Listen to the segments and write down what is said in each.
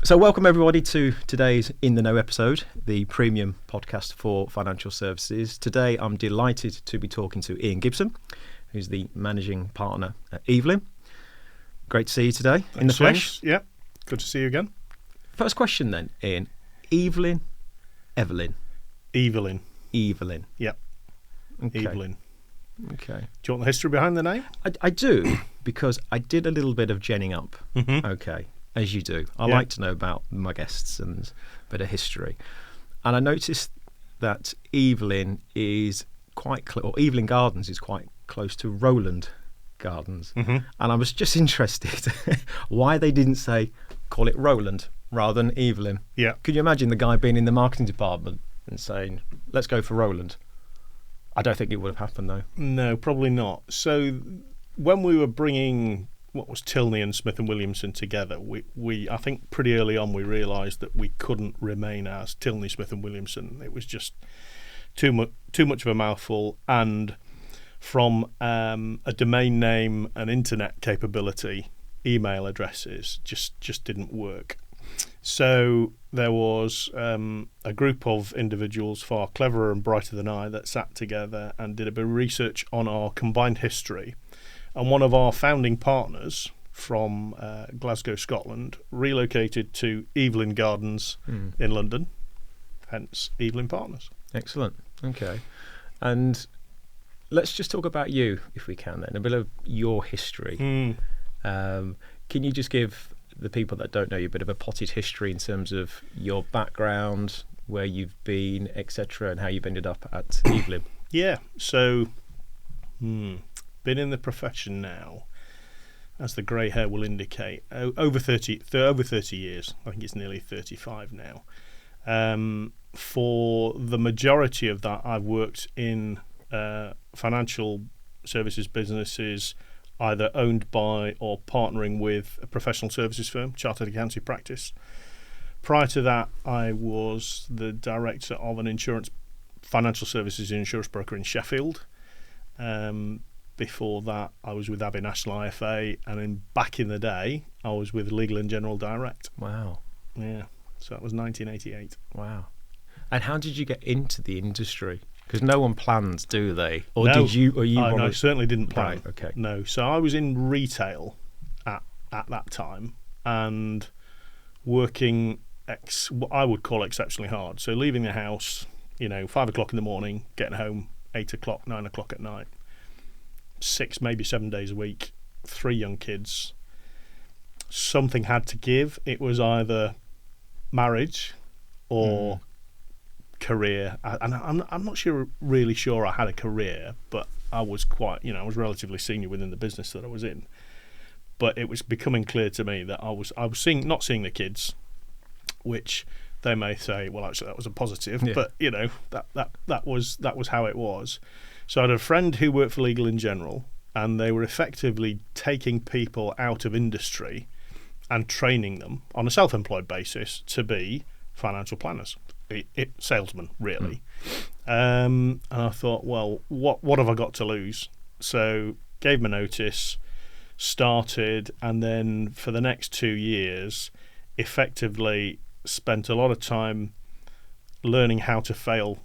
So welcome everybody to today's In the Know episode, the premium podcast for financial services. Today I'm delighted to be talking to Ian Gibson, who's the managing partner at Evelyn. Great to see you today in the flesh. Yeah, good to see you again. First question then, Ian. Evelyn, Evelyn? Evelyn. Evelyn. Yep. Okay. Evelyn. Okay. Do you want the history behind the name? I do, because I did a little bit of genning up. Mm-hmm. Okay. As you do. I like to know about my guests and a bit of history. And I noticed that Evelyn is or Evelyn Gardens is quite close to Roland Gardens. Mm-hmm. And I was just interested why they didn't call it Roland rather than Evelyn. Yeah. Could you imagine the guy being in the marketing department and saying, let's go for Roland? I don't think it would have happened though. No, probably not. So when we were bringing what was Tilney and Smith and Williamson together, we I think pretty early on we realised that we couldn't remain as Tilney, Smith and Williamson. It was just too much of a mouthful, and from a domain name and internet capability, email addresses just didn't work. So there was a group of individuals far cleverer and brighter than I that sat together and did a bit of research on our combined history. And one of our founding partners from Glasgow, Scotland, relocated to Evelyn Gardens in London, hence Evelyn Partners. Excellent. Okay. And let's just talk about you, if we can then, a bit of your history. Can you just give the people that don't know you a bit of a potted history in terms of your background, where you've been, etc., and how you've ended up at Evelyn? Yeah. So... been in the profession now, as the grey hair will indicate, over 30 years. I think it's nearly 35 now. For the majority of that, I've worked in financial services businesses, either owned by or partnering with a professional services firm, chartered accountancy practice. Prior to that, I was the director of an financial services insurance broker in Sheffield. Before that, I was with Abbey National IFA, and then back in the day, I was with Legal and General Direct. Wow. Yeah, so that was 1988. Wow. And how did you get into the industry? Because no one plans, do they? Or no. did you? Or you? No, certainly didn't plan. Right, okay. No, so I was in retail at that time and working what I would call exceptionally hard. So leaving the house, 5 o'clock in the morning, getting home 8 o'clock, 9 o'clock at night. 6, maybe 7 days a week, 3 young kids. Something had to give. It was either marriage or career. And I'm not really sure I had a career, but I was I was relatively senior within the business that I was in. But it was becoming clear to me that I was not seeing the kids, which they may say, well, actually that was a positive, but that was how it was. So I had a friend who worked for Legal in General, and they were effectively taking people out of industry and training them on a self-employed basis to be financial planners, salesmen, really. And I thought, well, what have I got to lose? So gave them a notice, started, and then for the next 2 years, effectively spent a lot of time learning how to fail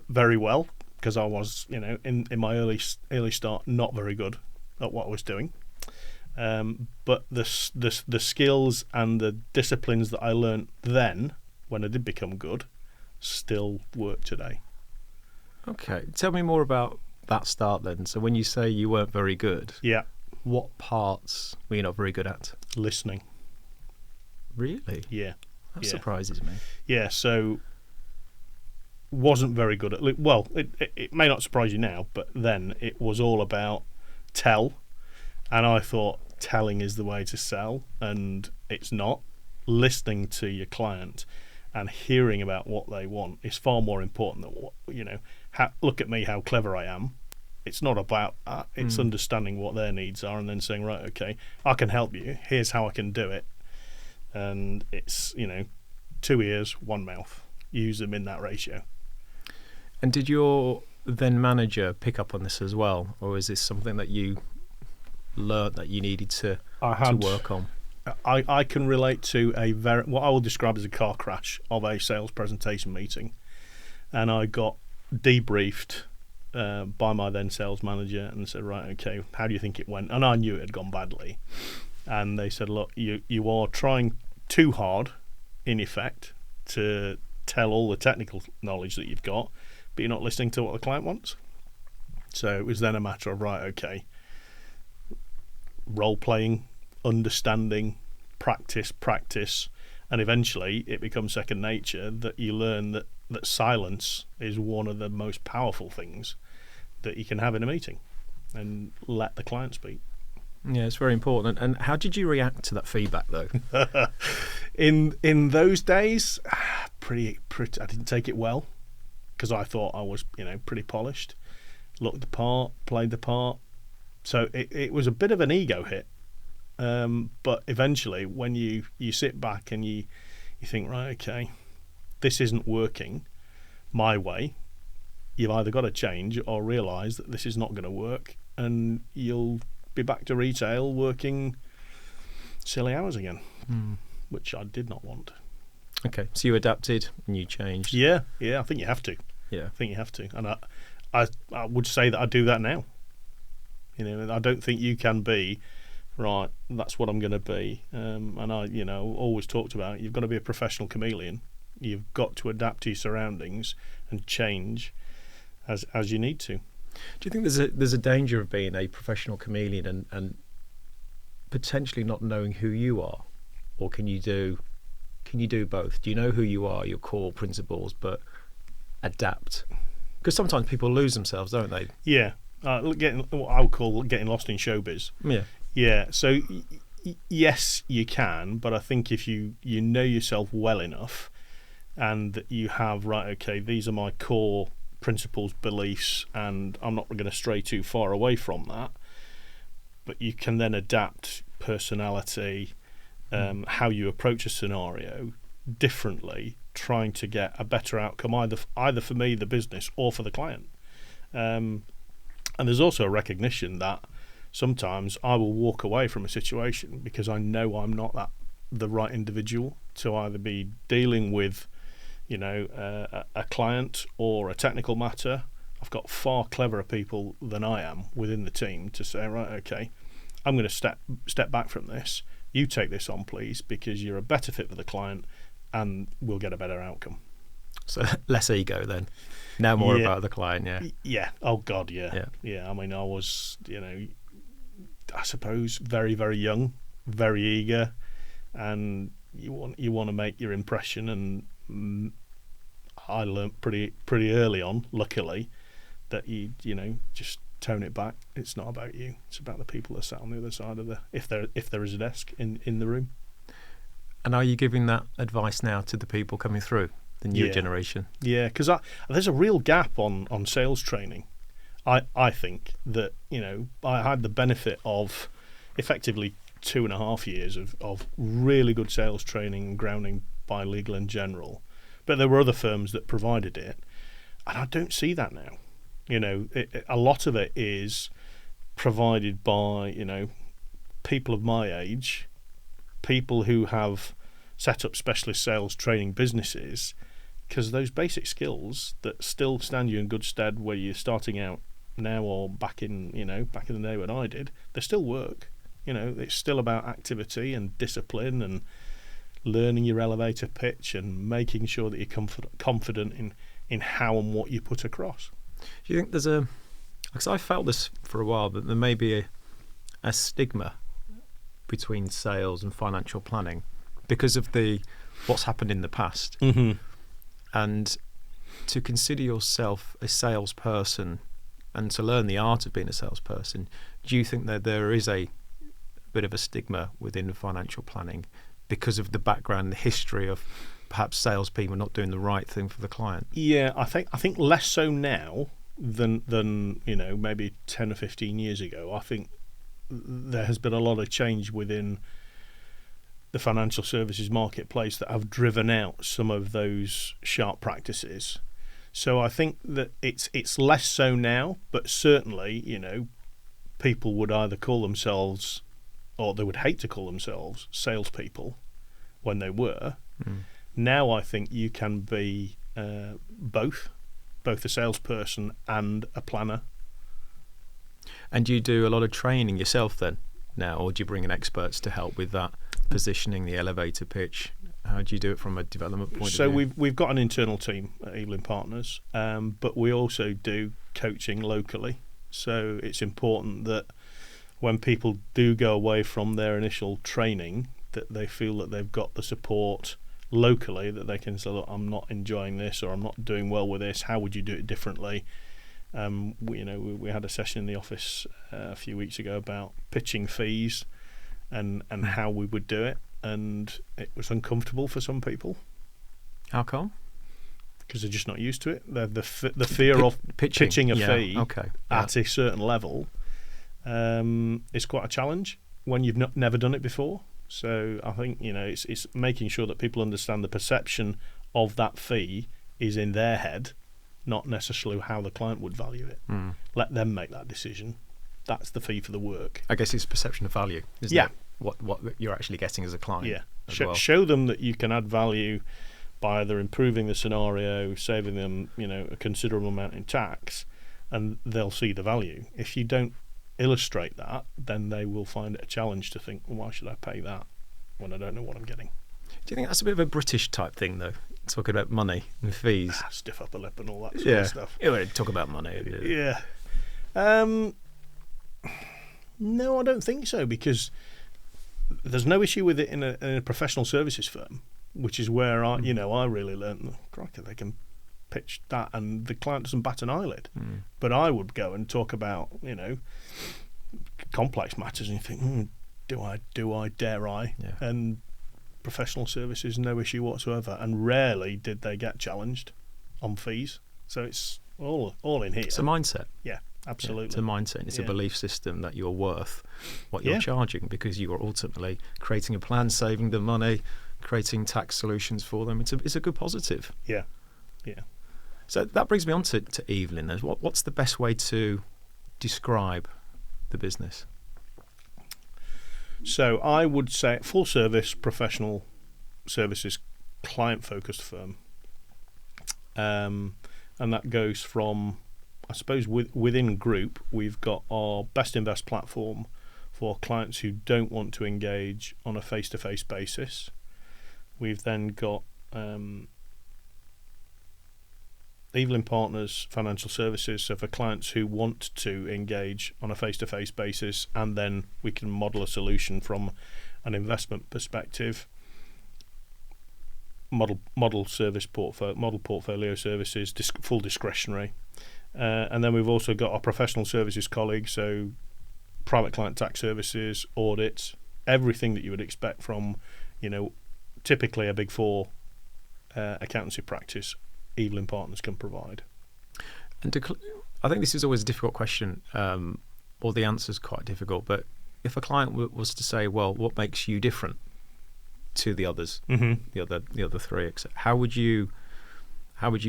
very well, because I was, in my early start, not very good at what I was doing. But the skills and the disciplines that I learnt then, when I did become good, still work today. Okay. Tell me more about that start then. So when you say you weren't very good, what parts were you not very good at? Listening. Really? Yeah. That surprises me. Yeah, so wasn't very good at it may not surprise you now, but then it was all about tell, and I thought telling is the way to sell, and it's not. Listening to your client and hearing about what they want is far more important than look at me, how clever I am. It's not about that. It's understanding what their needs are and then saying, right, okay, I can help you, here's how I can do it. And it's 2 ears, 1 mouth. Use them in that ratio. And did your then manager pick up on this as well, or is this something that you learnt that you needed to work on? I can relate to what I will describe as a car crash of a sales presentation meeting, and I got debriefed by my then sales manager and said, right, okay, how do you think it went? And I knew it had gone badly, and they said, look, you are trying too hard, in effect, to tell all the technical knowledge that you've got, but you're not listening to what the client wants. So it was then a matter of, right, okay, role playing, understanding, practice, and eventually it becomes second nature that you learn that silence is one of the most powerful things that you can have in a meeting, and let the client speak. Yeah, it's very important. And how did you react to that feedback, though? In those days, pretty. I didn't take it well, because I thought I was, pretty polished, looked the part, played the part. So it was a bit of an ego hit. But eventually, when you sit back and you think, right, okay, this isn't working my way, you've either got to change or realise that this is not going to work, and you'll be back to retail working silly hours again, which I did not want. Okay, so you adapted and you changed. Yeah, I think you have to. Yeah, I think you have to, and I would say that I do that now. I don't think you can be right. That's what I'm going to be, and I, always talked about it. You've got to be a professional chameleon. You've got to adapt to your surroundings and change as you need to. Do you think there's a danger of being a professional chameleon and potentially not knowing who you are, or can you do both? Do you know who you are, your core principles, but adapt? Because sometimes people lose themselves, don't they? Yeah, getting what I would call getting lost in showbiz. Yeah. So yes, you can, but I think if you know yourself well enough, and that you have, right, okay, these are my core principles, beliefs, and I'm not going to stray too far away from that, but you can then adapt personality, how you approach a scenario differently, trying to get a better outcome either for me, the business, or for the client. And there's also a recognition that sometimes I will walk away from a situation because I know I'm not the right individual to either be dealing with a client or a technical matter. I've got far cleverer people than I am within the team to say, right, okay, I'm going to step back from this. You take this on, please, because you're a better fit for the client, and we'll get a better outcome. So less ego then. Now more about the client. Yeah. Oh God, yeah. I mean, I was, I suppose very, very young, very eager, and you want to make your impression, and I learnt pretty early on, luckily, that you just tone it back. It's not about you. It's about the people that sat on the other side of if there is a desk in the room. And are you giving that advice now to the people coming through, the new generation? Yeah, because there's a real gap on sales training. I think that I had the benefit of effectively 2.5 years of really good sales training and grounding by Legal and General, but there were other firms that provided it, and I don't see that now. A lot of it is provided by people of my age, people who have set up specialist sales training businesses, because those basic skills that still stand you in good stead where you're starting out now or back in the day when I did, they still work. It's still about activity and discipline and learning your elevator pitch and making sure that you're confident in how and what you put across. Do you think there's because I felt this for a while, that there may be a stigma between sales and financial planning because of what's happened in the past. Mm-hmm. And to consider yourself a salesperson and to learn the art of being a salesperson, do you think that there is a bit of a stigma within financial planning because of the background, the history of perhaps salespeople not doing the right thing for the client? Yeah, I think less so now than maybe 10 or 15 years ago. I think there has been a lot of change within the financial services marketplace that have driven out some of those sharp practices. So I think that it's less so now, but certainly people would either call themselves or they would hate to call themselves salespeople when they were. Now I think you can be both a salesperson and a planner. And do you do a lot of training yourself then now, or do you bring in experts to help with that positioning, the elevator pitch? How do you do it from a development point of view? So we've got an internal team at Evelyn Partners, but we also do coaching locally. So it's important that when people do go away from their initial training, that they feel that they've got the support locally, that they can say, look, I'm not enjoying this, or I'm not doing well with this. How would you do it differently? We had a session in the office a few weeks ago about pitching fees and how we would do it, and it was uncomfortable for some people. How come? Because they're just not used to it. The fear of pitching a fee at a certain level is quite a challenge when you've never done it before. So I think it's making sure that people understand the perception of that fee is in their head, not necessarily how the client would value it. Let them make that decision. That's the fee for the work. I guess it's perception of value, isn't it? What you're actually getting as a client. Yeah. Well. Show them that you can add value by either improving the scenario, saving them, a considerable amount in tax, and they'll see the value. If you don't illustrate that, then they will find it a challenge to think, well, why should I pay that when I don't know what I'm getting? Do you think that's a bit of a British type thing, though? Talking about money and fees. Stiff upper lip and all that sort of stuff. Yeah, talk about money. Yeah. No, I don't think so, because there's no issue with it in a professional services firm, which is where I really learned, crikey, they can pitch that and the client doesn't bat an eyelid. But I would go and talk about, complex matters and you think, do I, dare I? Yeah. And professional services, no issue whatsoever, and rarely did they get challenged on fees. So it's all in here. It's a mindset. Yeah, absolutely. Yeah, it's a mindset. It's a belief system that you're worth what you're charging, because you are ultimately creating a plan, saving them money, creating tax solutions for them. It's a good positive. Yeah. So that brings me on to Evelyn. What's the best way to describe the business? So I would say full service professional services client focused firm, and that goes from, I suppose, within group we've got our Best Invest platform for clients who don't want to engage on a face-to-face basis. We've then got Evelyn Partners Financial Services, so for clients who want to engage on a face-to-face basis, and then we can model a solution from an investment perspective. Model portfolio services, full discretionary, and then we've also got our professional services colleagues, so private client tax services, audits, everything that you would expect from, typically a Big Four accountancy practice. Evelyn Partners can provide. And I think this is always a difficult question, or the answer is quite difficult. But if a client was to say, "Well, what makes you different to the others, the other three?" How would you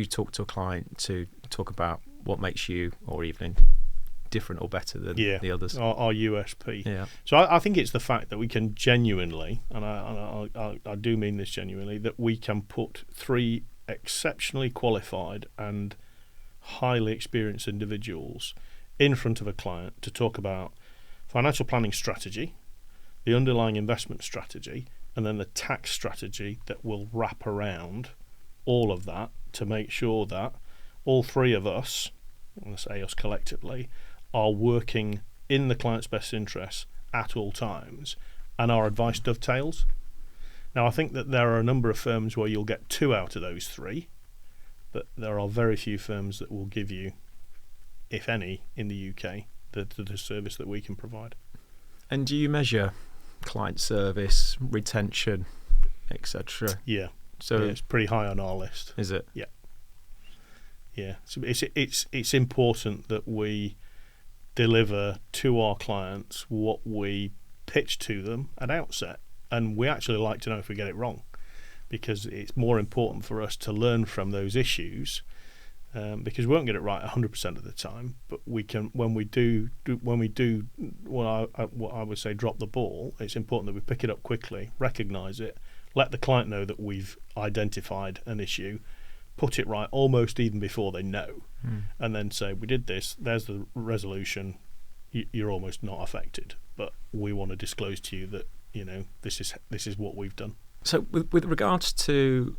talk to a client to talk about what makes you or Evelyn different or better than the others? Our USP. Yeah. So I think it's the fact that we can genuinely, and I do mean this genuinely, that we can put three exceptionally qualified and highly experienced individuals in front of a client to talk about financial planning strategy, the underlying investment strategy, and then the tax strategy that will wrap around all of that to make sure that all three of us, let's say us collectively, are working in the client's best interests at all times, and our advice dovetails. Now, I think that there are a number of firms where you'll get two out of those three, but there are very few firms that will give you, if any, in the UK, the service that we can provide. And do you measure client service, retention, etc.? Yeah. So it's pretty high on our list. Is it? Yeah. Yeah. So it's important that we deliver to our clients what we pitch to them at outset. And we actually like to know if we get it wrong, because it's more important for us to learn from those issues because we won't get it right 100% of the time, but we can. When we do what I would say drop the ball, it's important that we pick it up quickly, recognise it, let the client know that we've identified an issue, put it right almost even before they know, and then say, we did this, there's the resolution, you're almost not affected, but we want to disclose to you that this is what we've done. So with regards to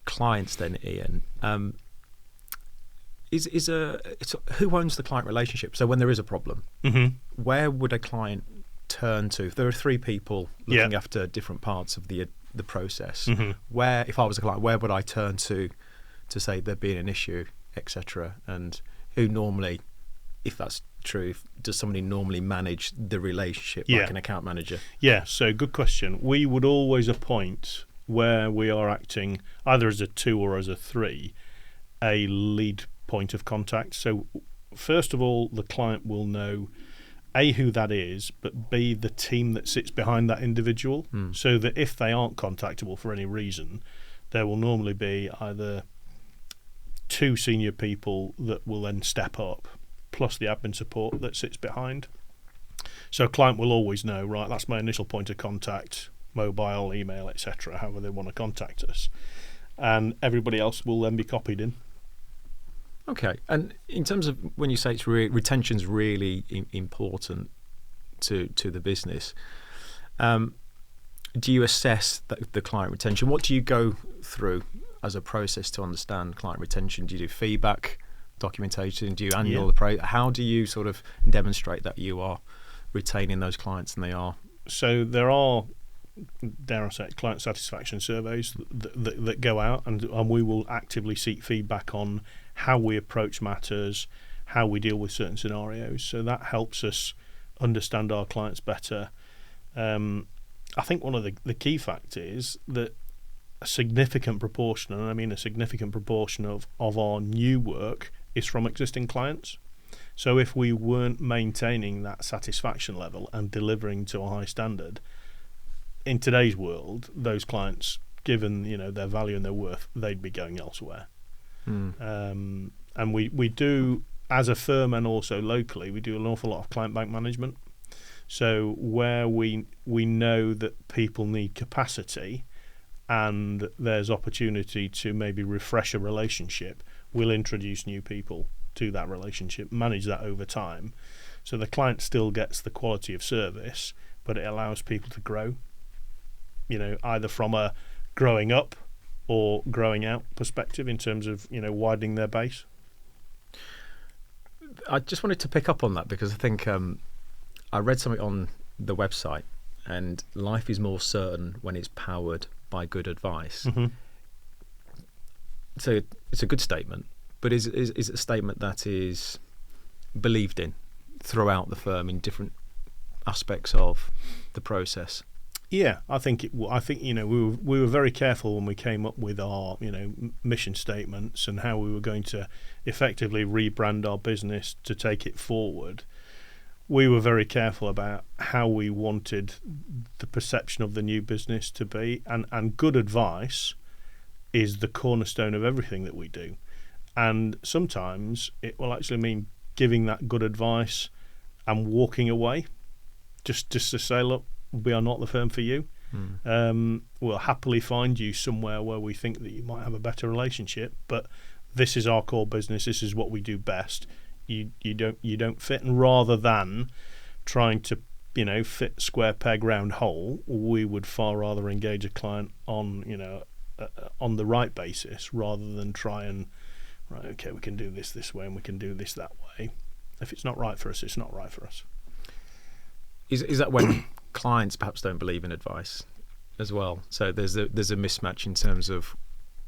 clients then, Ian, who owns the client relationship? So when there is a problem, where would a client turn to? If there are three people looking after different parts of the process, where, if I was a client, where would I turn to say there being an issue, etc.? And who normally, if that's true, does somebody normally manage the relationship, like an account manager? Yeah, so good question. We would always appoint, where we are acting either as a 2 or as a 3, a lead point of contact. So first of all, the client will know A, who that is, but B, the team that sits behind that individual, so that if they aren't contactable for any reason, there will normally be either 2 senior people that will then step up, plus the admin support that sits behind. So a client will always know, right, that's my initial point of contact, mobile, email, etc., however they want to contact us. And everybody else will then be copied in. Okay. And in terms of when you say retention's really important to the business, do you assess the client retention? What do you go through as a process to understand client retention? Do you do feedback, documentation? Do you annual appraise? How do you sort of demonstrate that you are retaining those clients and they are? So there are, dare I say, client satisfaction surveys that go out, and we will actively seek feedback on how we approach matters, how we deal with certain scenarios. So that helps us understand our clients better. I think one of the key factors is that a significant proportion, and I mean a significant proportion of our new work is from existing clients. So if we weren't maintaining that satisfaction level and delivering to a high standard, in today's world, those clients, given their value and their worth, they'd be going elsewhere. And we do, as a firm and also locally, we do an awful lot of client bank management. So where we know that people need capacity and there's opportunity to maybe refresh a relationship, we'll introduce new people to that relationship, manage that over time. So the client still gets the quality of service, but it allows people to grow, either from a growing up or growing out perspective in terms of, widening their base. I just wanted to pick up on that because I think I read something on the website, and life is more certain when it's powered by good advice. So it's a good statement, but is it a statement that is believed in throughout the firm in different aspects of the process? Yeah, I think we were very careful when we came up with our mission statements and how we were going to effectively rebrand our business to take it forward. We were very careful about how we wanted the perception of the new business to be, and good advice is the cornerstone of everything that we do. And sometimes it will actually mean giving that good advice and walking away, just to say, look, we are not the firm for you. We'll happily find you somewhere where we think that you might have a better relationship, but this is our core business. This is what we do best. You don't fit. And rather than trying to fit square peg round hole, we would far rather engage a client on the right basis rather than try and we can do this way and we can do this that way. If it's not right for us, it's not right for us. Is that when clients perhaps don't believe in advice as well? So there's a mismatch in terms of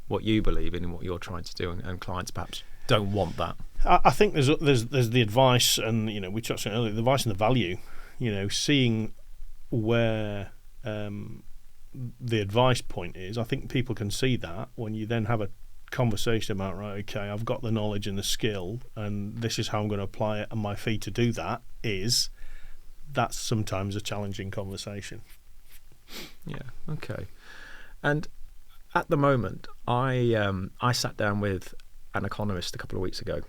what you believe in and what you're trying to do, and clients perhaps don't want that. I think there's the advice, and we touched on it earlier, the advice and the value. Seeing where the advice point is. I think people can see that when you then have a conversation about, I've got the knowledge and the skill, and this is how I'm going to apply it, and my fee to do that is. That's sometimes a challenging conversation. Yeah. Okay. And at the moment, I sat down with an economist a couple of weeks ago.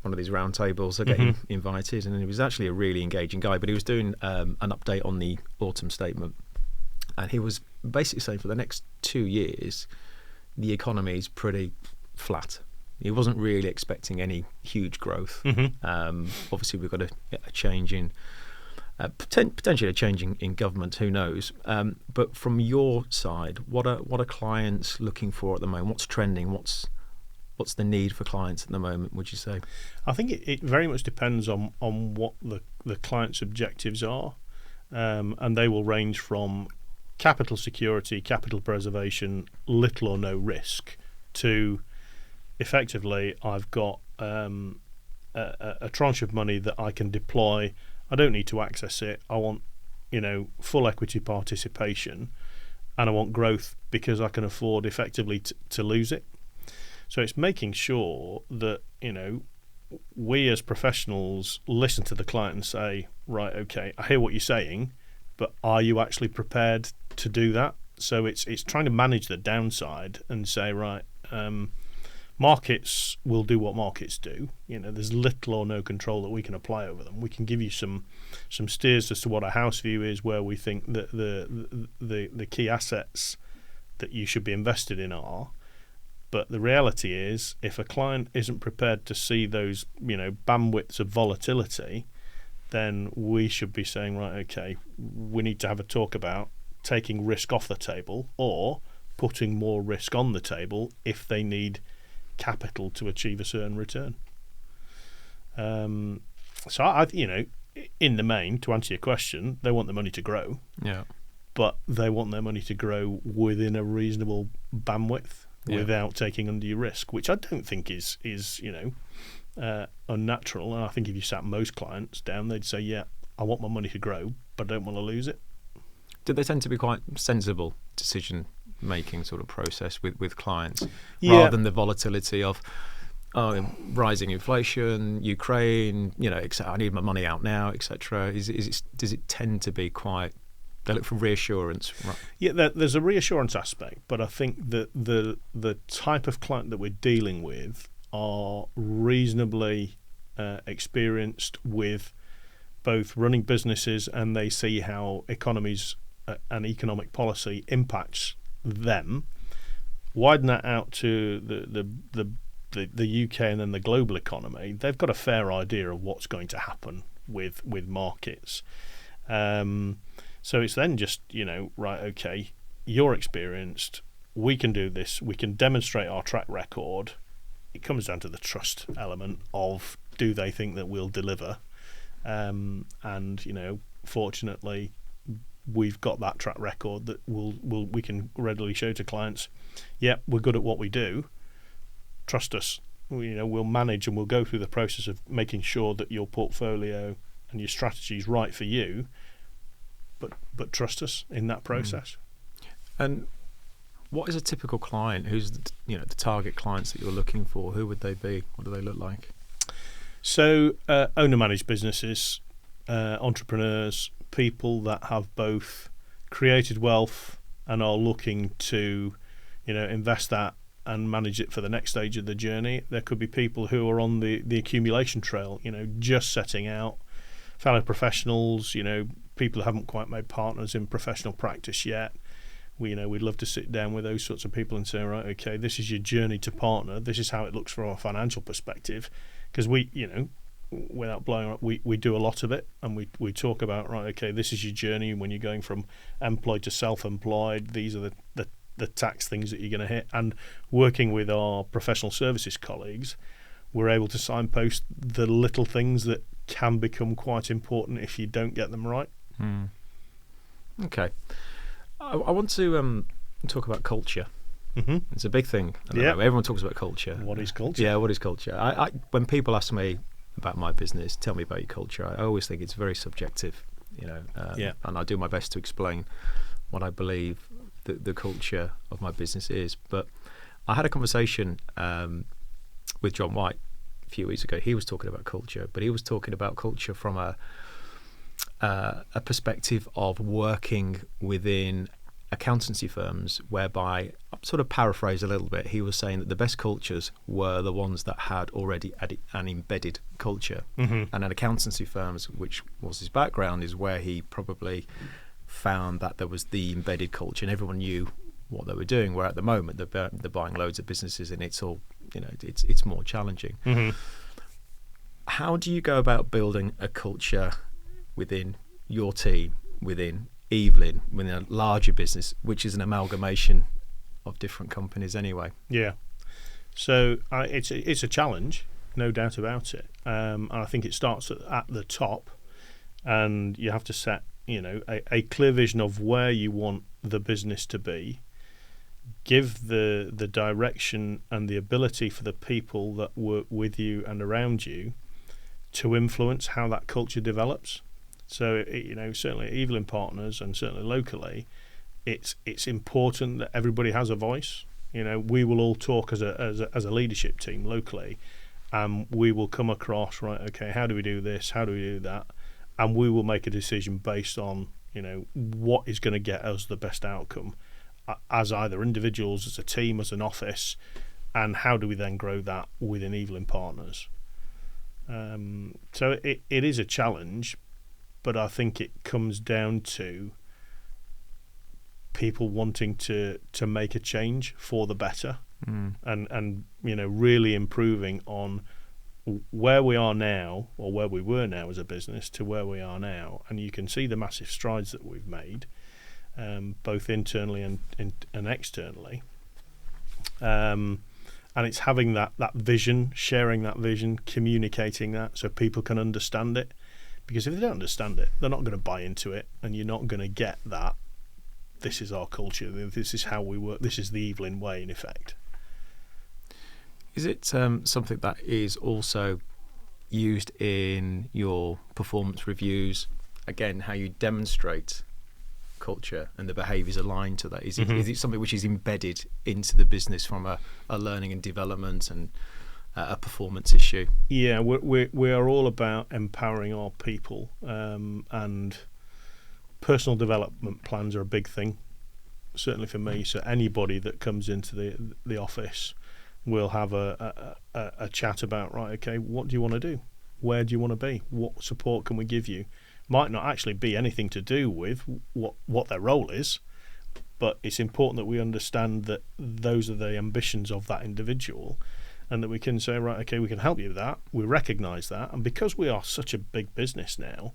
One of these round tables, I get invited, and he was actually a really engaging guy. But he was doing an update on the autumn statement, and he was basically saying for the next 2 years, the economy is pretty flat. He wasn't really expecting any huge growth. Obviously, we've got a change in potentially a change in government. Who knows? But from your side, what are clients looking for at the moment? What's trending? What's the need for clients at the moment, would you say? I think it very much depends on what the client's objectives are, and they will range from capital security, capital preservation, little or no risk, to effectively I've got a tranche of money that I can deploy. I don't need to access it. I want full equity participation, and I want growth because I can afford effectively to lose it. So it's making sure that, we as professionals listen to the client and say, right, okay, I hear what you're saying, but are you actually prepared to do that? So it's trying to manage the downside and say, right, markets will do what markets do. There's little or no control that we can apply over them. We can give you some steers as to what a house view is, where we think that the key assets that you should be invested in are. But the reality is, if a client isn't prepared to see those, bandwidths of volatility, then we should be saying, right, okay, we need to have a talk about taking risk off the table or putting more risk on the table if they need capital to achieve a certain return. So I in the main, to answer your question, they want the money to grow. Yeah. But they want their money to grow within a reasonable bandwidth. Yeah. Without taking undue risk, which I don't think is unnatural. And I think if you sat most clients down, they'd say, yeah, I want my money to grow, but I don't want to lose it. Do they tend to be quite sensible decision-making sort of process with clients, yeah, rather than the volatility of rising inflation, Ukraine, I need my money out now, etc.? Does it tend to be quite... They look for reassurance, right? Yeah, there's a reassurance aspect, but I think that the type of client that we're dealing with are reasonably experienced with both running businesses, and they see how economies and economic policy impacts them. Widen that out to the UK and then the global economy, they've got a fair idea of what's going to happen with markets. So it's then just, right, okay, you're experienced, we can do this, we can demonstrate our track record. It comes down to the trust element of, do they think that we'll deliver? And, fortunately, we've got that track record that we can readily show to clients, yeah, we're good at what we do, trust us. We'll manage and we'll go through the process of making sure that your portfolio and your strategy is right for you, but trust us in that process. And what is a typical client? Who's the target clients that you're looking for? Who would they be? What do they look like? So owner-managed businesses, entrepreneurs, people that have both created wealth and are looking to invest that and manage it for the next stage of the journey. There could be people who are on the accumulation trail, just setting out, fellow professionals, people who haven't quite made partners in professional practice yet. We'd love to sit down with those sorts of people and say, right, okay, this is your journey to partner. This is how it looks from a financial perspective. Because we, without blowing up, we do a lot of it, and we talk about, right, okay, this is your journey when you're going from employed to self-employed. These are the tax things that you're going to hit. And working with our professional services colleagues, we're able to signpost the little things that can become quite important if you don't get them right. Okay. I want to talk about culture. Mm-hmm. It's a big thing. Everyone talks about culture. What is culture? Yeah, what is culture? I when people ask me about my business, tell me about your culture, I always think it's very subjective, and I do my best to explain what I believe the culture of my business is. But I had a conversation with John White a few weeks ago. He was talking about culture, but he was talking about culture from a perspective of working within accountancy firms, whereby, I'll sort of paraphrase a little bit, he was saying that the best cultures were the ones that had already an embedded culture. And at accountancy firms, which was his background, is where he probably found that there was the embedded culture and everyone knew what they were doing, where at the moment they're buying loads of businesses and it's all, it's more challenging. How do you go about building a culture within your team, within Evelyn, within a larger business, which is an amalgamation of different companies anyway? Yeah. So it's a challenge, no doubt about it. And I think it starts at the top, and you have to set, a clear vision of where you want the business to be. Give the direction and the ability for the people that work with you and around you to influence how that culture develops. So, certainly at Evelyn Partners and certainly locally, it's important that everybody has a voice. We will all talk as a leadership team locally, and we will come across, right, okay, how do we do this? How do we do that? And we will make a decision based on, what is going to get us the best outcome as either individuals, as a team, as an office, and how do we then grow that within Evelyn Partners? So it is a challenge, but I think it comes down to people wanting to make a change for the better, and really improving on where we are now, or where we were now as a business, to where we are now. And you can see the massive strides that we've made, both internally and externally. And it's having that vision, sharing that vision, communicating that so people can understand it. Because if they don't understand it, they're not going to buy into it, and you're not going to get that. This is our culture. This is how we work. This is the Evelyn way, in effect. Is it something that is also used in your performance reviews? Again, how you demonstrate culture and the behaviours aligned to that. Is it something which is embedded into the business from a learning and development and a performance issue? Yeah, we are all about empowering our people, and personal development plans are a big thing, certainly for me. So anybody that comes into the office will have a chat about, right, okay, what do you want to do? Where do you want to be? What support can we give you? Might not actually be anything to do with what their role is, but it's important that we understand that those are the ambitions of that individual, and that we can say, right, okay, we can help you with that. We recognise that, and because we are such a big business now,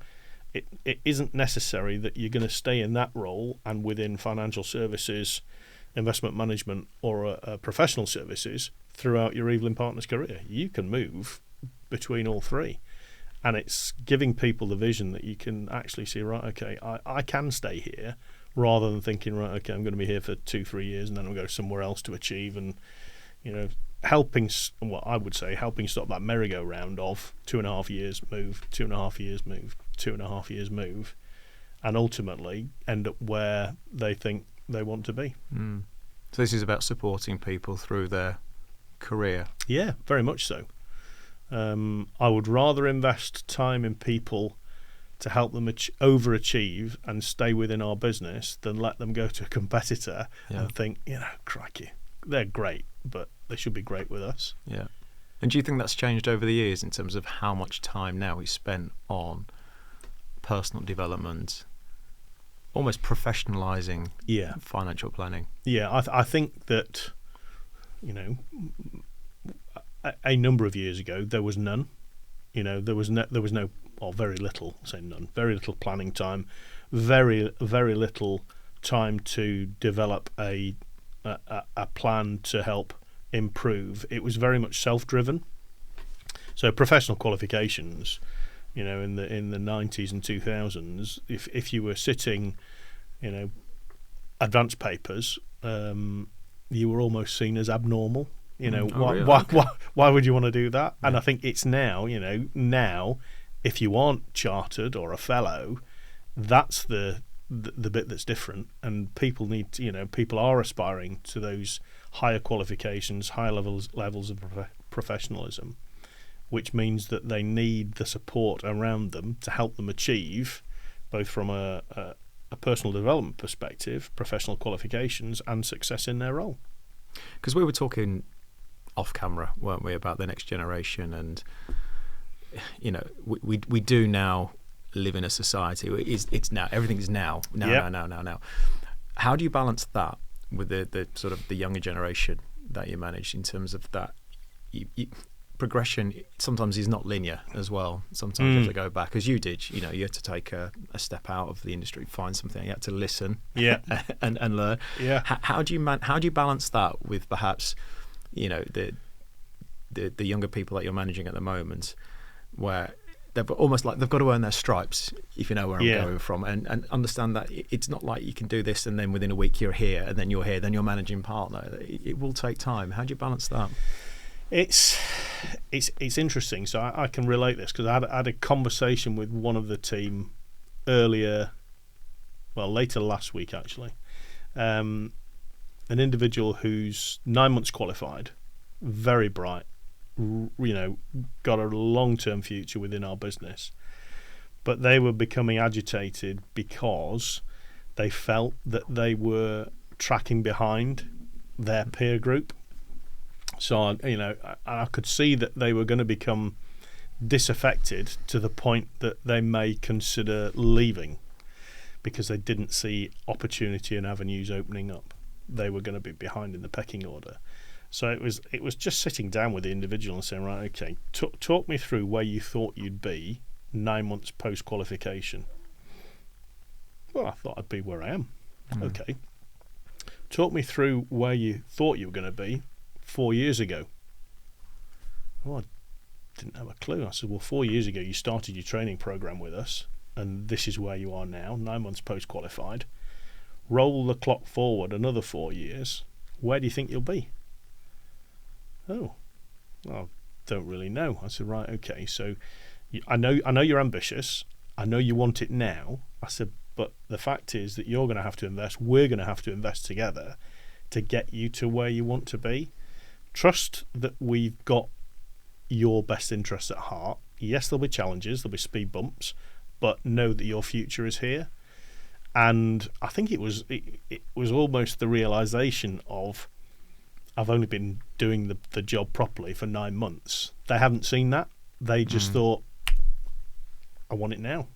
it isn't necessary that you're going to stay in that role and within financial services, investment management, or professional services throughout your Evelyn Partners career. You can move between all three, and it's giving people the vision that you can actually see, right, okay, I can stay here, rather than thinking, right, okay, I'm going to be here for 2-3 years and then I'll go somewhere else to achieve, and helping stop that merry-go-round of 2.5 years move, 2.5 years move, 2.5 years move, and ultimately end up where they think they want to be. So this is about supporting people through their career. Yeah, very much so. I would rather invest time in people to help them overachieve and stay within our business than let them go to a competitor and think, crikey, they're great, but they should be great with us. Yeah. And do you think that's changed over the years in terms of how much time now is spent on personal development, almost professionalising financial planning? Yeah, I think that, a number of years ago there was none. There was no, or very little, say none, very little planning time, very little time to develop a plan to help improve. It was very much self-driven. So professional qualifications, in the 90s and 2000s, if you were sitting, advanced papers, you were almost seen as abnormal. Why would you want to do that? And I think it's now, now if you aren't chartered or a fellow, that's the bit that's different, and people need to, people are aspiring to those higher qualifications, higher levels of professionalism, which means that they need the support around them to help them achieve, both from a a personal development perspective, professional qualifications, and success in their role. Because we were talking off camera, weren't we, about the next generation, and we do now live in a society where it's now, everything is now. How do you balance that with the sort of the younger generation that you manage, in terms of that progression sometimes is not linear as well? Sometimes you have to go back, as you did. You had to take a step out of the industry, find something. You had to listen, and learn. Yeah. How do you balance that with perhaps the younger people that you're managing at the moment, where they've almost like they've got to earn their stripes, if you know where I'm going from, and understand that it's not like you can do this and then within a week you're here, and then you're here, then you're managing partner. It will take time. How do you balance that? It's interesting. So I can relate this, because I had a conversation with one of the team later last week actually. An individual who's 9 months qualified, very bright, got a long-term future within our business, but they were becoming agitated because they felt that they were tracking behind their peer group. So I could see that they were going to become disaffected to the point that they may consider leaving, because they didn't see opportunity and avenues opening up. They were going to be behind in the pecking order. So it was just sitting down with the individual and saying, right, okay, talk me through where you thought you'd be 9 months post qualification. Well, I thought I'd be where I am. Okay. Talk me through where you thought you were going to be 4 years ago. Well, I didn't have a clue. I said, well, 4 years ago you started your training program with us, and this is where you are now, 9 months post qualified. Roll the clock forward another 4 years. Where do you think you'll be? Oh, well, don't really know. I said, right, okay. So I know you're ambitious. I know you want it now. I said, but the fact is that you're going to have to invest. We're going to have to invest together to get you to where you want to be. Trust that we've got your best interests at heart. Yes, there'll be challenges, there'll be speed bumps, but know that your future is here. And I think it was almost the realization of, I've only been doing the job properly for 9 months. They haven't seen that. They just thought, I want it now.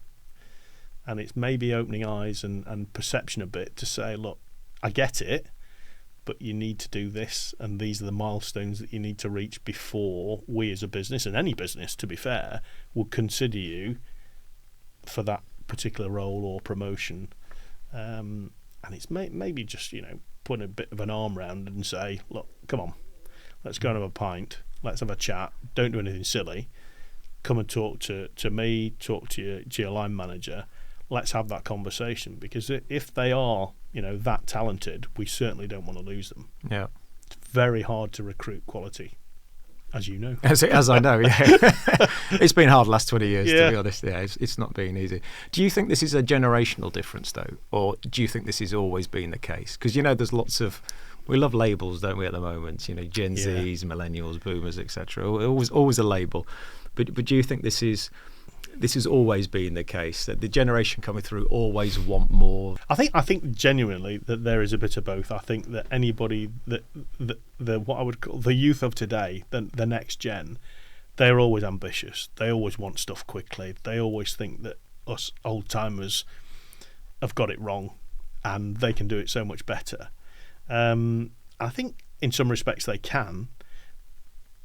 And it's maybe opening eyes and perception a bit to say, look, I get it, but you need to do this, and these are the milestones that you need to reach before we as a business, and any business, to be fair, will consider you for that particular role or promotion. And it's maybe just, put a bit of an arm round and say, look, come on, let's go and have a pint, let's have a chat, don't do anything silly, come and talk to me, talk to your line manager, let's have that conversation, because if they are that talented, we certainly don't want to lose them. Yeah, it's very hard to recruit quality, as you know. As I know, yeah. It's been hard the last 20 years, to be honest. Yeah, it's not been easy. Do you think this is a generational difference, though, or do you think this has always been the case? Because there's lots of, we love labels, don't we, at the moment? Gen Zs, millennials, boomers, etc. Always a label. But do you think this has always been the case, that the generation coming through always want more? I think genuinely that there is a bit of both. I think that anybody that the what I would call the youth of today, the next gen, they're always ambitious. They always want stuff quickly. They always think that us old timers have got it wrong, and they can do it so much better. I think in some respects they can.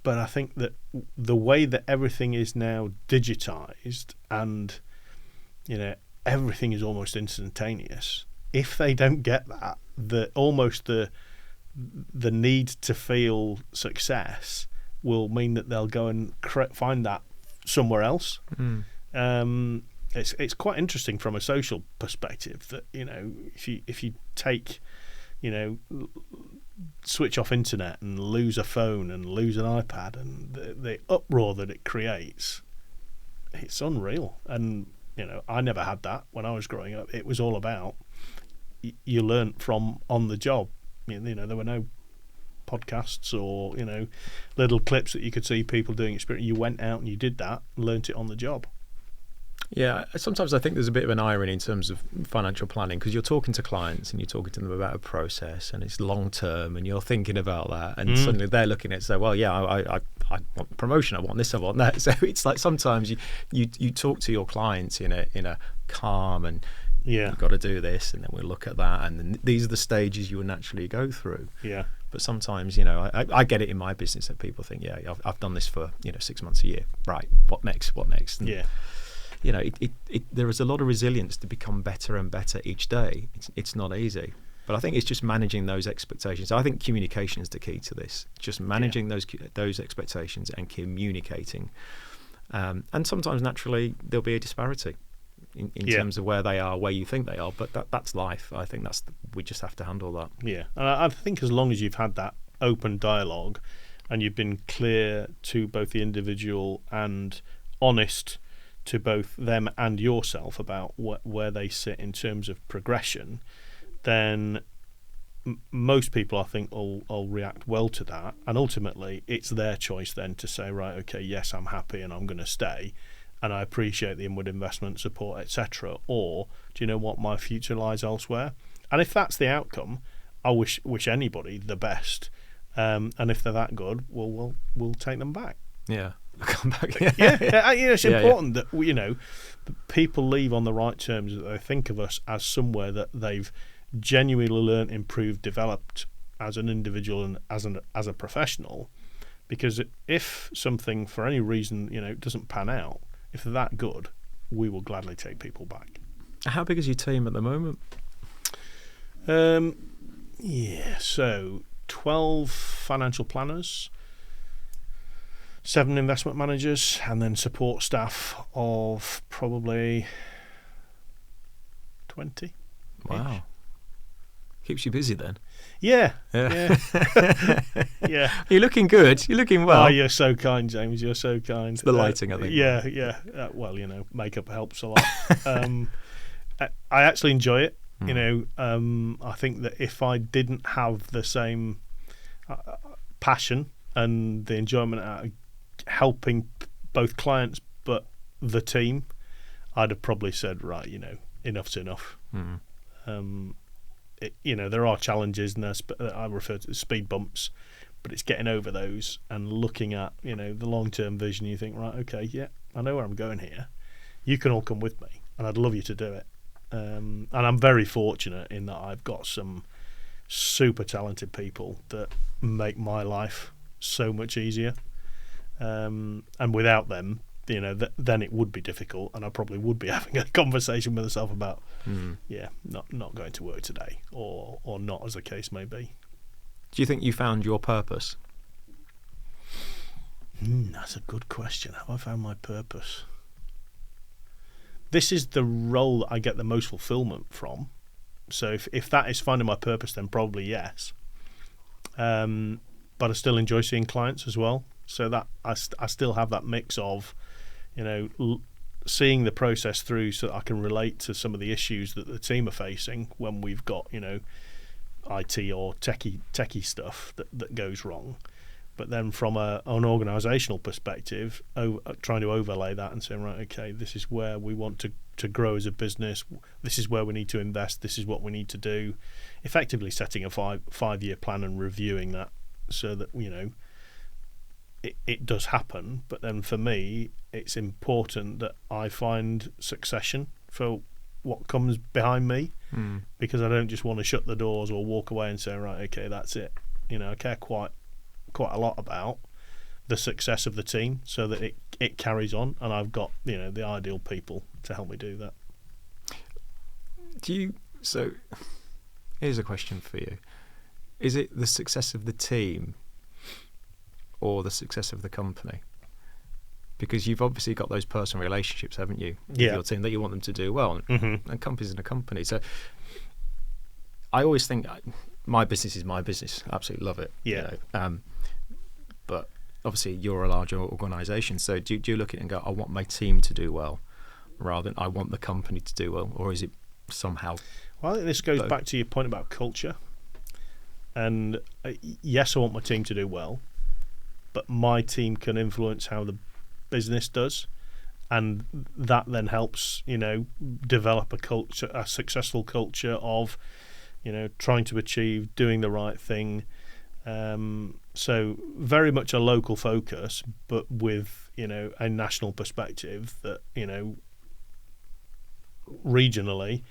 But I think that the way that everything is now digitized, and everything is almost instantaneous, if they don't get that, the need to feel success will mean that they'll go and find that somewhere else. It's quite interesting from a social perspective that if you take switch off internet and lose a phone and lose an iPad, and the uproar that it creates, it's unreal. And I never had that when I was growing up. It was all about you learnt from on the job. There were no podcasts or little clips that you could see people doing experience. You went out and you did that and learnt it on the job. Yeah, sometimes I think there's a bit of an irony in terms of financial planning, because you're talking to clients and you're talking to them about a process and it's long term and you're thinking about that, and suddenly they're looking at it and say, well, yeah, I want promotion, I want this, I want that. So it's like sometimes you talk to your clients in a calm and you've got to do this, and then we'll look at that, and then these are the stages you will naturally go through. Yeah. But sometimes, you know, I get it in my business that people think, yeah, I've done this for 6 months, a year, right? What next? And, you know, there is a lot of resilience to become better and better each day. It's not easy, but I think it's just managing those expectations. I think communication is the key to this. Just managing those expectations and communicating. And sometimes naturally there'll be a disparity in terms of where they are, where you think they are. But that's life. I think we just have to handle that. Yeah, and I think as long as you've had that open dialogue and you've been clear to both the individual and honest to both them and yourself about where they sit in terms of progression, then most people, I think, will react well to that. And ultimately, it's their choice then to say, right, okay, yes, I'm happy and I'm going to stay, and I appreciate the inward investment, support, etc. Or, do you know what, my future lies elsewhere? And if that's the outcome, I wish anybody the best. And if they're that good, we'll take them back. Yeah. Come back. It's important that people leave on the right terms, that they think of us as somewhere that they've genuinely learned, improved, developed as an individual and as a professional. Because if something for any reason doesn't pan out, if they're that good, we will gladly take people back. How big is your team at the moment? So 12 financial planners, 7 investment managers, and then support staff of probably 20. Wow. Keeps you busy then. Yeah. You're looking good. You're looking well. Oh, you're so kind, James. You're so kind. It's the lighting, I think. Yeah. Well, makeup helps a lot. I actually enjoy it. I think that if I didn't have the same passion and the enjoyment out of helping both clients but the team, I'd have probably said, right, enough's enough. There are challenges, and I refer to as speed bumps, but it's getting over those and looking at the long-term vision. You think, right, okay, yeah, I know where I'm going here. You can all come with me, and I'd love you to do it. And I'm very fortunate in that I've got some super talented people that make my life so much easier. And without them, then it would be difficult, and I probably would be having a conversation with myself about, not going to work today, or not, as the case may be. Do you think you found your purpose? That's a good question. Have I found my purpose? This is the role that I get the most fulfillment from. So if that is finding my purpose, then probably yes. But I still enjoy seeing clients as well. So that I still have that mix of, seeing the process through, so that I can relate to some of the issues that the team are facing when we've got, IT or techie stuff that goes wrong. But then from an organisational perspective, trying to overlay that and saying, right, okay, this is where we want to grow as a business. This is where we need to invest. This is what we need to do. Effectively setting a five-year plan and reviewing that, so that, it does happen. But then for me, it's important that I find succession for what comes behind me, because I don't just want to shut the doors or walk away and say, right, okay, that's it. I care quite a lot about the success of the team, so that it carries on, and I've got the ideal people to help me do that. So here's a question for you. Is it the success of the team or the success of the company? Because you've obviously got those personal relationships, haven't you, with your team, that you want them to do well, and companies in a company. So I always think my business is my business. I absolutely love it. But obviously you're a larger organisation, so do you look at it and go, I want my team to do well, rather than I want the company to do well? Or is it somehow... Well, I think this goes back to your point about culture. And yes, I want my team to do well, but my team can influence how the business does, and that then helps, develop a successful culture of, trying to achieve, doing the right thing. So very much a local focus, but with, a national perspective that, regionally,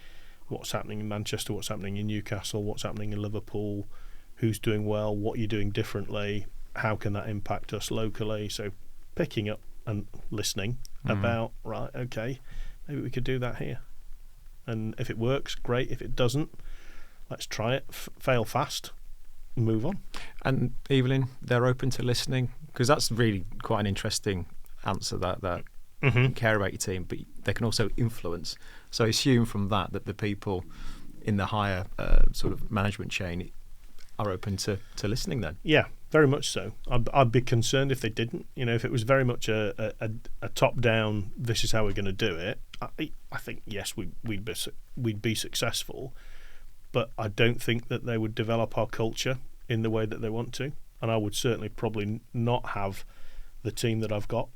what's happening in Manchester, what's happening in Newcastle, what's happening in Liverpool, who's doing well, what you're doing differently, how can that impact us locally. So picking up and listening about, right, okay, maybe we could do that here. And if it works, great. If it doesn't, let's try it, fail fast, move on. And Evelyn, they're open to listening? Because that's really quite an interesting answer, that care about your team, but they can also influence. So assume from that the people in the higher sort of management chain are open to listening then. Yeah, very much so. I'd be concerned if they didn't. If it was very much a top-down, this is how we're going to do it, I think, yes, we'd be successful, but I don't think that they would develop our culture in the way that they want to. And I would certainly probably not have the team that I've got,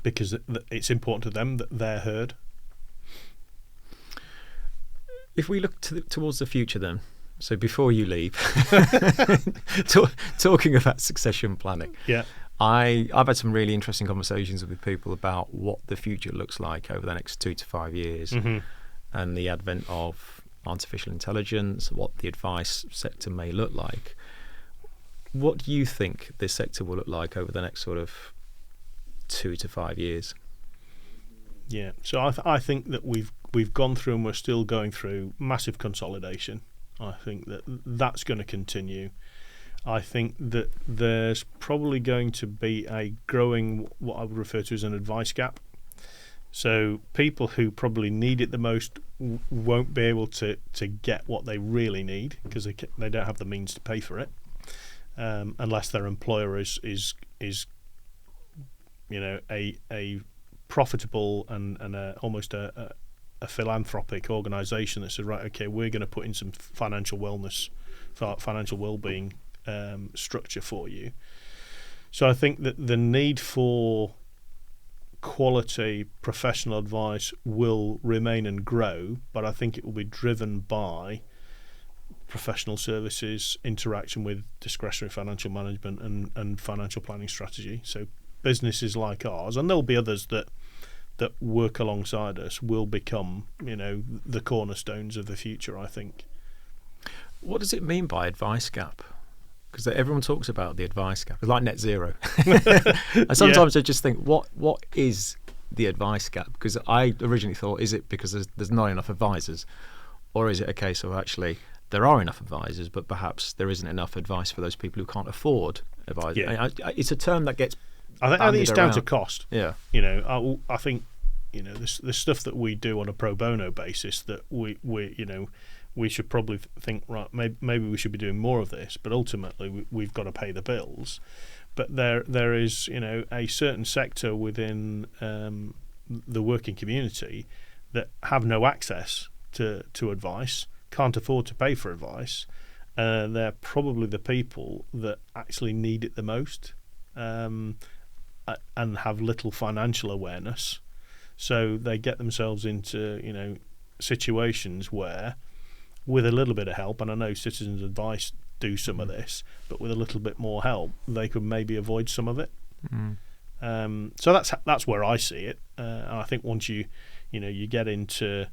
because it's important to them that they're heard. If we look towards the future then, so before you leave, talking about succession planning, I've had some really interesting conversations with people about what the future looks like over the next 2 to 5 years, and the advent of artificial intelligence, what the advice sector may look like. What do you think this sector will look like over the next sort of 2 to 5 years? Yeah, so I think that we've gone through, and we're still going through, massive consolidation. I think that's going to continue. I think that there's probably going to be a growing, what I would refer to as an advice gap. So people who probably need it the most won't be able to get what they really need, because they don't have the means to pay for it, unless their employer is a profitable and almost a philanthropic organisation that says, right, okay, we're going to put in some financial wellness, financial well-being structure for you. So I think that the need for quality professional advice will remain and grow, but I think it will be driven by professional services, interaction with discretionary financial management and financial planning strategy. So businesses like ours, and there'll be others that work alongside us, will become, the cornerstones of the future, I think. What does it mean by advice gap? Because everyone talks about the advice gap. It's like net zero. And sometimes I just think, what is the advice gap? Because I originally thought, is it because there's not enough advisors? Or is it a case of actually there are enough advisors, but perhaps there isn't enough advice for those people who can't afford advice? Yeah. It's a term that gets I think it's down to cost. Yeah. I think, the stuff that we do on a pro bono basis, that we should probably think, right, maybe we should be doing more of this, but ultimately we've got to pay the bills. But there is, a certain sector within the working community that have no access to advice, can't afford to pay for advice. They're probably the people that actually need it the most, and have little financial awareness. So they get themselves into, situations where, with a little bit of help, and I know Citizens Advice do some of this, but with a little bit more help, they could maybe avoid some of it. So that's where I see it. And I think once you get into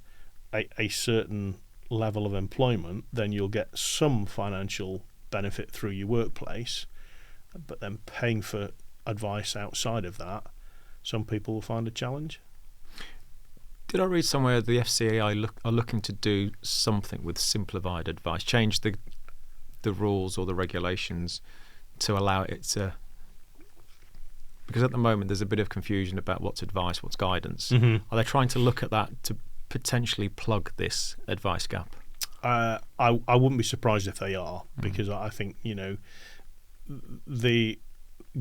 a certain level of employment, then you'll get some financial benefit through your workplace, but then paying for advice outside of that, some people will find a challenge. Did I read somewhere the FCA are looking to do something with simplified advice, change the rules or the regulations to allow it to? Because at the moment there's a bit of confusion about what's advice, what's guidance. Are they trying to look at that to potentially plug this advice gap? I wouldn't be surprised if they are, because I think the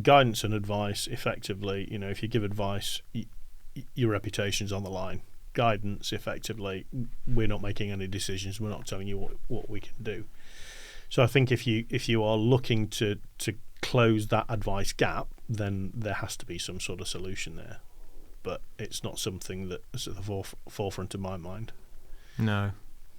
guidance and advice, effectively, if you give advice, your reputation's on the line. Guidance, effectively, we're not making any decisions, we're not telling you what we can do. So I think if you are looking to close that advice gap, then there has to be some sort of solution there. but it's not something that's at the forefront of my mind. No,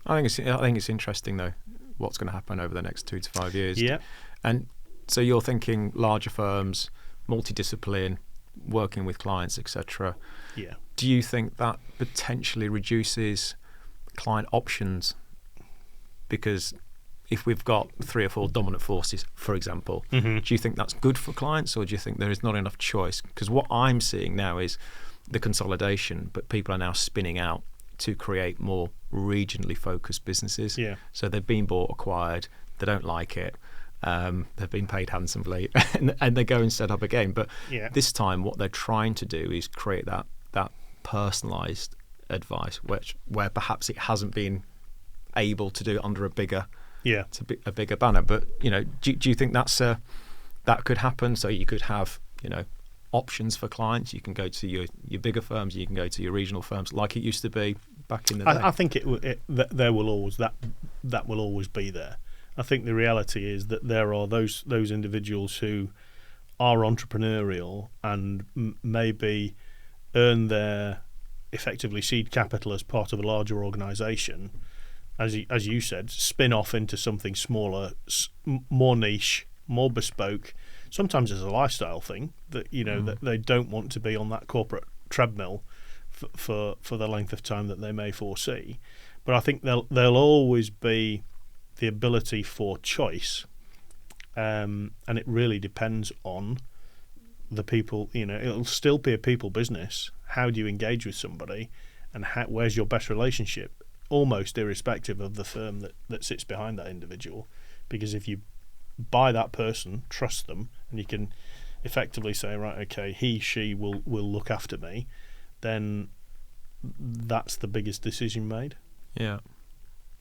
I think it's interesting though what's going to happen over the next 2 to 5 years. Yeah. And so you're thinking larger firms, multidiscipline, working with clients, etc. Yeah. Do you think that potentially reduces client options? Because if we've got 3 or 4 dominant forces, for example, Mm-hmm. do you think that's good for clients, or do you think there is not enough choice? Because what I'm seeing now is the consolidation, but people are now spinning out to create more regionally focused businesses. Yeah. So they've been bought, acquired, they don't like it, they've been paid handsomely, and they go and set up again. But Yeah. this time what they're trying to do is create that personalised advice, where perhaps it hasn't been able to do under a bigger banner. But do you think that could happen? So you could have options for clients. You can go to your bigger firms, you can go to your regional firms, like it used to be back in the day. I think there will always that will always be there. I think the reality is that there are those individuals who are entrepreneurial and maybe earn their effectively seed capital as part of a larger organisation, as you said, spin off into something smaller, more niche, more bespoke. Sometimes it's a lifestyle thing that that they don't want to be on that corporate treadmill for the length of time that they may foresee. But I think there'll always be the ability for choice, and it really depends on the people. It'll still be a people business. How do you engage with somebody, and where's your best relationship, almost irrespective of the firm that sits behind that individual? Because if you buy that person, trust them, and you can effectively say, right, okay, she will look after me, then that's the biggest decision made. Yeah.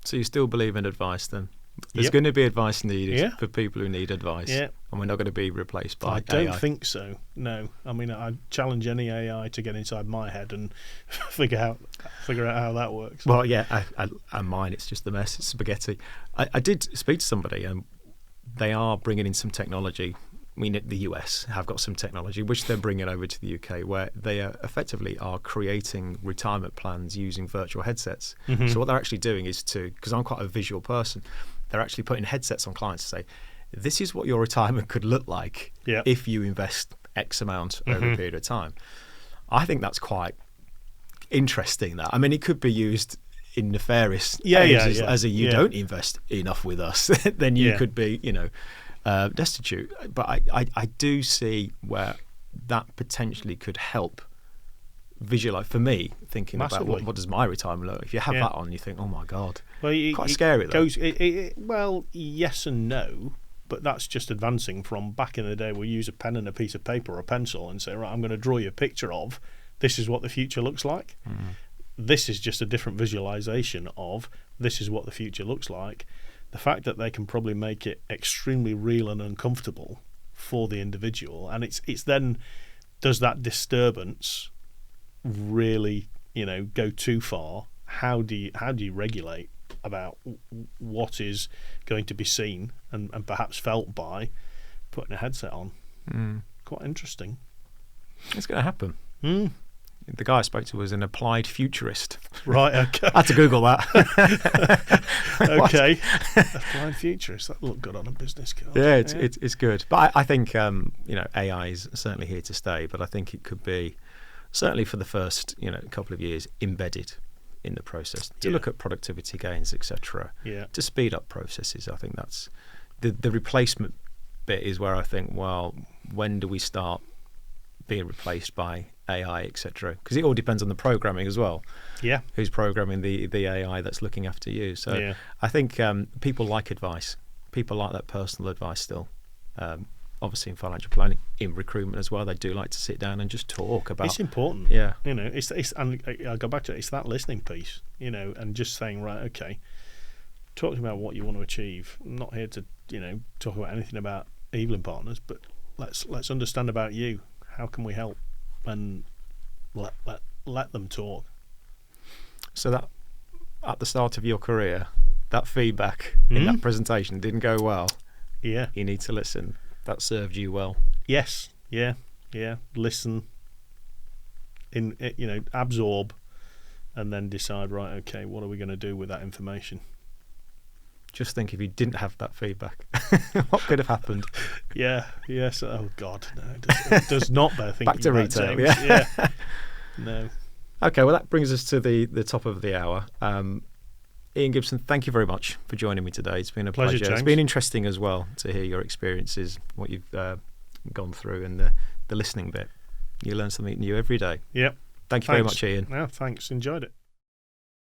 So you still believe in advice then? There's Yep. going to be advice needed Yeah. for people who need advice. Yeah. And we're not going to be replaced by I don't AI. think so. No. I mean, I challenge any AI to get inside my head and figure out how that works. Well, yeah, and mine, it's just the mess. It's spaghetti. I did speak to somebody, and they are bringing in some technology. I mean, the US have got some technology which they're bringing over to the UK, where they effectively are creating retirement plans using virtual headsets. Mm-hmm. So what they're actually doing is because I'm quite a visual person, they're actually putting headsets on clients to say, this is what your retirement could look like if you invest X amount over a period of time. I think that's quite interesting. That, I mean, it could be used in nefarious ways as you don't invest enough with us, then you could be, destitute. But I do see where that potentially could help visualize, for me, thinking Massively. about what does my retirement look like. If you have that on, you think, oh my God. Well, quite scary though. Well, yes and no, but that's just advancing from back in the day where you use a pen and a piece of paper or a pencil and say, right, I'm going to draw you a picture of this is what the future looks like. This is just a different visualization of this is what the future looks like. The fact that they can probably make it extremely real and uncomfortable for the individual, and it's then, does that disturbance really go too far? How do you regulate about what is going to be seen and perhaps felt by putting a headset on? Quite interesting. It's going to happen. The guy I spoke to was an applied futurist. Right, okay. I had to Google that. Okay. Applied futurist. That looked good on a business card. Yeah, it's good. But I think AI is certainly here to stay. But I think it could be, certainly for the first couple of years, embedded in the process to look at productivity gains, etc. To speed up processes. I think that's the replacement bit is where I think, well, when do we start being replaced by AI, etc.? Because it all depends on the programming as well. Yeah, who's programming the AI that's looking after you? So I think people like advice. People like that personal advice still. Obviously in financial planning, in recruitment as well, they do like to sit down and just talk about. It's important. Yeah, it's and I'll go back to it. It's that listening piece, and just saying, right, okay, talk to me about what you want to achieve. I'm not here to talk about anything about Evelyn Partners, but let's understand about you. How can we help? And let them talk. So that at the start of your career, that feedback in that presentation didn't go well. Yeah, you need to listen. That served you well. Yes. Yeah. Listen. absorb, and then decide, right, okay, what are we going to do with that information? Just think if you didn't have that feedback, what could have happened? Yeah, yes. Oh God, no, it does not bear thinking. Back to about, retail, James. yeah. No. Okay, well, that brings us to the top of the hour. Ian Gibson, thank you very much for joining me today. It's been a pleasure. James. It's been interesting as well to hear your experiences, what you've gone through, and the listening bit. You learn something new every day. Yep. Thank you very much, Ian. No, thanks. Enjoyed it.